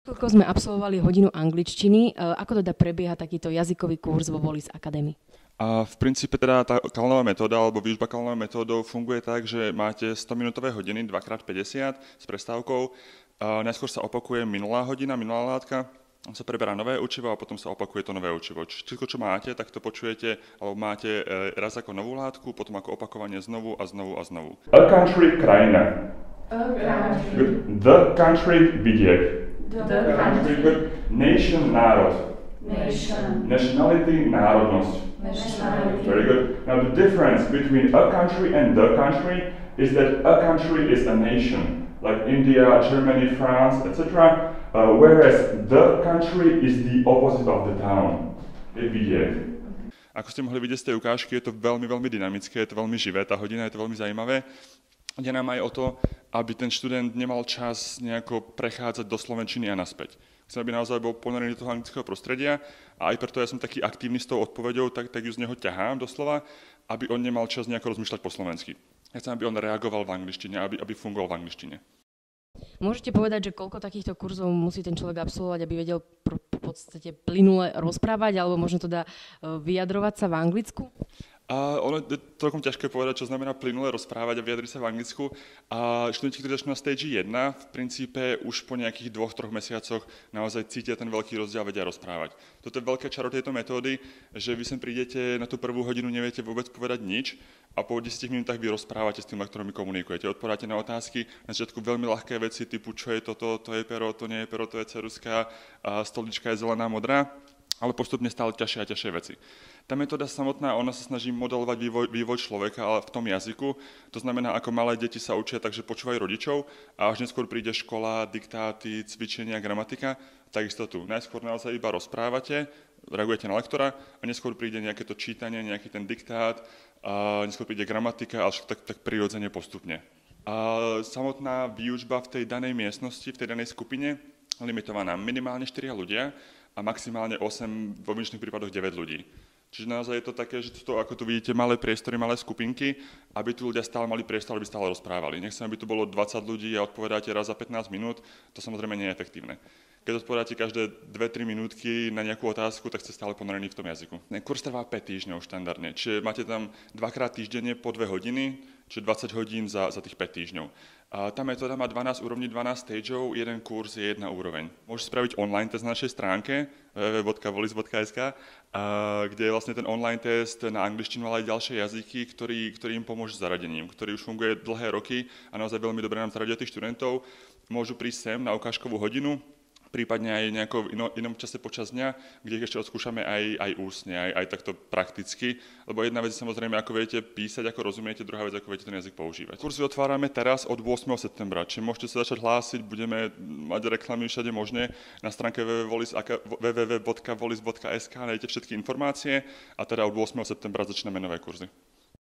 Koľko sme absolvovali hodinu angličtiny, ako teda prebieha takýto jazykový kurz vo Wallis Academy? A v princípe teda tá Kalnová metóda alebo výučba Kalnovou metódou funguje tak, že máte 100-minútové hodiny 2x50 s prestávkou. Najskôr sa opakuje minulá hodina, minulá látka, sa preberá nové učivo a potom sa opakuje to nové učivo. Všetko, čo máte, tak to počujete, alebo máte raz ako novú látku, potom ako opakovanie znovu a znovu a znovu. A country, krajina. A country. The country, vidiek. The country. Nation, národ. Nation. Nationality, národnosť. Nationality. Very good. Now the difference between a country and the country is that a country is a nation, like India, Germany, France, etc. Whereas the country is the opposite of the town. Je vidiek. Ako ste mohli vidieť z tej ukážky, je to veľmi, veľmi dynamické, je to veľmi živé, tá hodina je to veľmi zaujímavé. Ide nám aj o to, aby ten študent nemal čas nejako prechádzať do slovenčiny a naspäť. Chcem, aby naozaj bol ponorený do toho anglického prostredia a aj preto ja som taký aktívny s tou odpoveďou, tak ju z neho ťahám doslova, aby on nemal čas nejako rozmýšľať po slovensky. Ja chcem, aby on reagoval v angličtine, aby fungoval v angličtine. Môžete povedať, že koľko takýchto kurzov musí ten človek absolvovať, aby vedel v podstate plynule rozprávať, alebo možno teda vyjadrovať sa v anglicku? Ono je celkom ťažké povedať, čo znamená plynule rozprávať a vyjadriť sa v anglicku. A študenti, ktorí začnú na stage 1, v princípe už po nejakých 2-3 mesiacoch naozaj cítia ten veľký rozdiel, vedia rozprávať. Toto je veľké čaro tejto metódy, že vy sem prídete na tú prvú hodinu, neviete vôbec povedať nič a po 10 minútach vy rozprávate s tým lektorom, komunikujete, odpovedáte na otázky, na začiatku veľmi ľahké veci typu čo je toto, to je pero, to nie je pero, to je ceruska, stolička je zelená, modrá, ale postupne stále ťažšie a ťažšie veci. Tá metóda samotná, ona sa snaží modelovať vývoj človeka, ale v tom jazyku. To znamená, ako malé deti sa učia, takže počúvajú rodičov a až neskôr príde škola, diktáty, cvičenia, gramatika. Takisto tu. Najskôr naozaj iba rozprávate, reagujete na lektora a neskôr príde nejaké to čítanie, nejaký ten diktát, a neskôr príde gramatika, ale tak prirodzene postupne. A samotná výučba v tej danej miestnosti, v tej danej skupine, limitovaná minimálne 4 ľudia a maximálne 8, vo výnimočných prípadoch 9 ľudí. Čiže naozaj je to také, že to, ako tu vidíte, malé priestory, malé skupinky, aby tu ľudia stále mali priestor, aby stále rozprávali. Nechcem, aby tu bolo 20 ľudí a odpovedáte raz za 15 minút, to samozrejme nie je efektívne. Keď odpovedáte každé 2-3 minútky na nejakú otázku, tak ste stále ponorení v tom jazyku. Kurs trvá 5 týždňov štandardne, čiže máte tam 2-krát týždenne po 2 hodiny, čiže 20 hodín za tých 5 týždňov. A tá metóda má 12 úrovní, 12 stageov, jeden kurz je 1 úroveň. Môžete spraviť online test na našej stránke www.wallis.sk, kde je vlastne ten online test na angličtinu, ale aj ďalšie jazyky, ktorý im pomôže s zaradením, ktorý už funguje dlhé roky a naozaj veľmi dobre nám zaradia tých študentov. Môžu prísť sem na ukážkovú hodinu, prípadne aj nejakom inom čase počas dňa, kde ich ešte odskúšame aj ústne, aj takto prakticky, lebo jedna vec je samozrejme, ako viete písať, ako rozumiete, druhá vec, ako viete ten jazyk používať. Kursy otvárame teraz od 8. septembra, čiže môžete sa začať hlásiť, budeme mať reklamy všade možné, na stránke www.wallis.sk nájdete všetky informácie a teda od 8. septembra začneme nové kurzy.